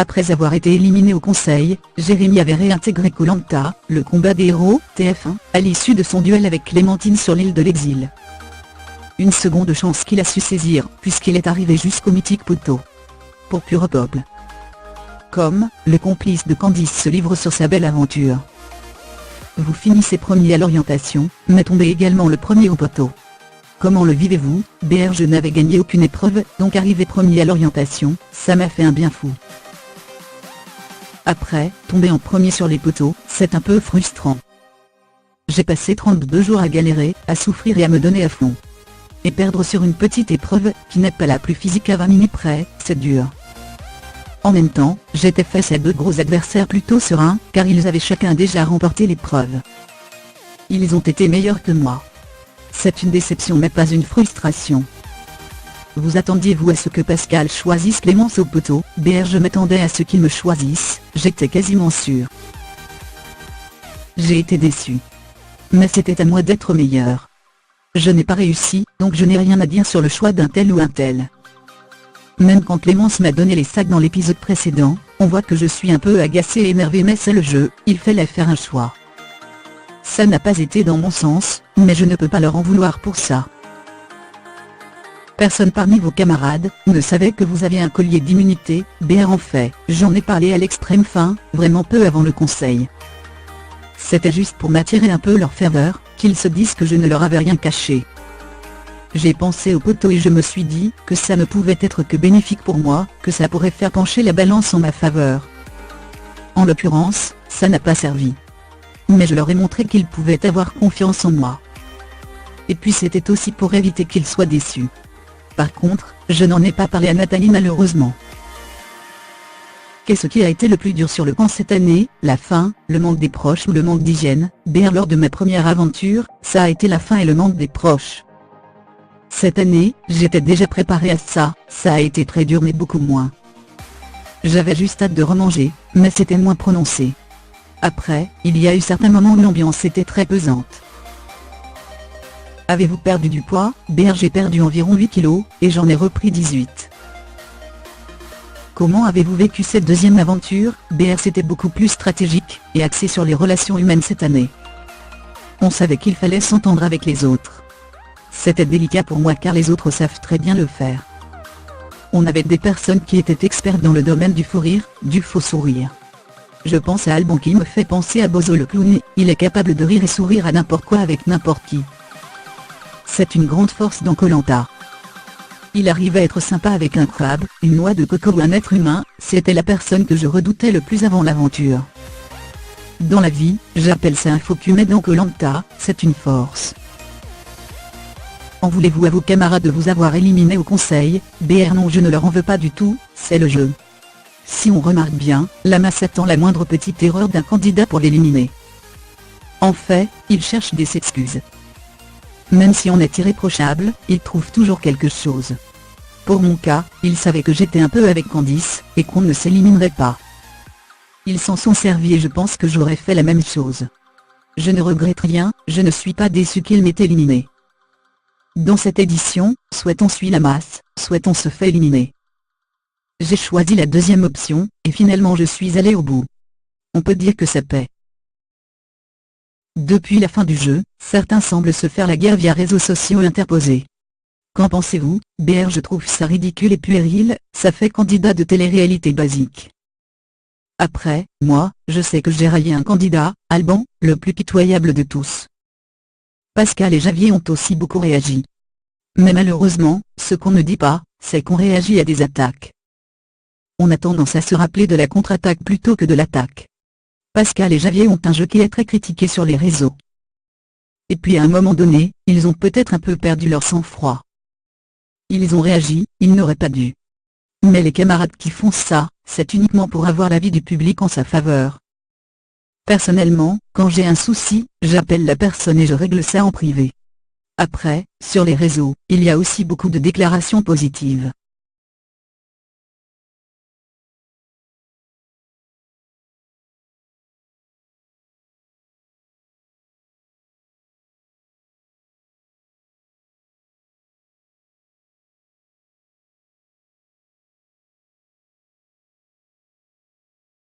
Après avoir été éliminé au conseil, Jérémy avait réintégré Koh Lanta, le combat des héros, TF1, à l'issue de son duel avec Clémentine sur l'île de l'exil. Une seconde chance qu'il a su saisir, puisqu'il est arrivé jusqu'au mythique poteau. Pour Pure Peuple. Le complice de Candice se livre sur sa belle aventure. Vous finissez premier à l'orientation, mais tombez également le premier au poteau. Comment le vivez-vous? BR Je n'avais gagné aucune épreuve, donc arriver premier à l'orientation, ça m'a fait un bien fou. Après, tomber en premier sur les poteaux, c'est un peu frustrant. J'ai passé 32 jours à galérer, à souffrir et à me donner à fond. Et perdre sur une petite épreuve, qui n'est pas la plus physique à 20 minutes près, c'est dur. En même temps, j'étais face à deux gros adversaires plutôt sereins, car ils avaient chacun déjà remporté l'épreuve. Ils ont été meilleurs que moi. C'est une déception mais pas une frustration. Vous attendiez-vous à ce que Pascal choisisse Clémence au poteau? BR Je m'attendais à ce qu'il me choisisse, j'étais quasiment sûr. J'ai été déçu. Mais c'était à moi d'être meilleur. Je n'ai pas réussi, donc je n'ai rien à dire sur le choix d'un tel ou un tel. Même quand Clémence m'a donné les sacs dans l'épisode précédent, on voit que je suis un peu agacé et énervé mais c'est le jeu, il fallait faire un choix. Ça n'a pas été dans mon sens, mais je ne peux pas leur en vouloir pour ça. Personne parmi vos camarades ne savait que vous aviez un collier d'immunité, BR En fait, j'en ai parlé à l'extrême fin, vraiment peu avant le conseil. C'était juste pour m'attirer un peu leur faveur, qu'ils se disent que je ne leur avais rien caché. J'ai pensé au poteau et je me suis dit que ça ne pouvait être que bénéfique pour moi, que ça pourrait faire pencher la balance en ma faveur. En l'occurrence, ça n'a pas servi. Mais je leur ai montré qu'ils pouvaient avoir confiance en moi. Et puis c'était aussi pour éviter qu'ils soient déçus. Par contre, je n'en ai pas parlé à Nathalie malheureusement. Qu'est-ce qui a été le plus dur sur le camp cette année? La faim, le manque des proches ou le manque d'hygiène? BR Lors de ma première aventure, ça a été la faim et le manque des proches. Cette année, j'étais déjà préparé à ça, ça a été très dur mais beaucoup moins. J'avais juste hâte de remanger, mais c'était moins prononcé. Après, il y a eu certains moments où l'ambiance était très pesante. Avez-vous perdu du poids? BR J'ai perdu environ 8 kilos, et j'en ai repris 18. Comment avez-vous vécu cette deuxième aventure? BR C'était beaucoup plus stratégique, et axé sur les relations humaines cette année. On savait qu'il fallait s'entendre avec les autres. C'était délicat pour moi car les autres savent très bien le faire. On avait des personnes qui étaient expertes dans le domaine du faux rire, du faux sourire. Je pense à Alban qui me fait penser à Bozo le clown, il est capable de rire et sourire à n'importe quoi avec n'importe qui. C'est une grande force dans Koh Lanta. Il arrive à être sympa avec un crabe, une noix de coco ou un être humain, c'était la personne que je redoutais le plus avant l'aventure. Dans la vie, j'appelle ça un faux cul mais dans Koh Lanta, c'est une force. En voulez-vous à vos camarades de vous avoir éliminé au conseil? BR Non je ne leur en veux pas du tout, c'est le jeu. Si on remarque bien, la masse attend la moindre petite erreur d'un candidat pour l'éliminer. En fait, ils cherchent des excuses. Même si on est irréprochable, ils trouvent toujours quelque chose. Pour mon cas, ils savaient que j'étais un peu avec Candice, et qu'on ne s'éliminerait pas. Ils s'en sont servis et je pense que j'aurais fait la même chose. Je ne regrette rien, je ne suis pas déçu qu'ils m'aient éliminé. Dans cette édition, soit on suit la masse, soit on se fait éliminer. J'ai choisi la deuxième option, et finalement je suis allé au bout. On peut dire que ça paie. Depuis la fin du jeu, certains semblent se faire la guerre via réseaux sociaux interposés. Qu'en pensez-vous? BR Je trouve ça ridicule et puéril, ça fait candidat de télé-réalité basique. Après, moi, je sais que j'ai raillé un candidat, Alban, le plus pitoyable de tous. Pascal et Javier ont aussi beaucoup réagi. Mais malheureusement, ce qu'on ne dit pas, c'est qu'on réagit à des attaques. On a tendance à se rappeler de la contre-attaque plutôt que de l'attaque. Pascal et Javier ont un jeu qui est très critiqué sur les réseaux. Et puis à un moment donné, ils ont peut-être un peu perdu leur sang-froid. Ils ont réagi, ils n'auraient pas dû. Mais les camarades qui font ça, c'est uniquement pour avoir l'avis du public en sa faveur. Personnellement, quand j'ai un souci, j'appelle la personne et je règle ça en privé. Après, sur les réseaux, il y a aussi beaucoup de déclarations positives.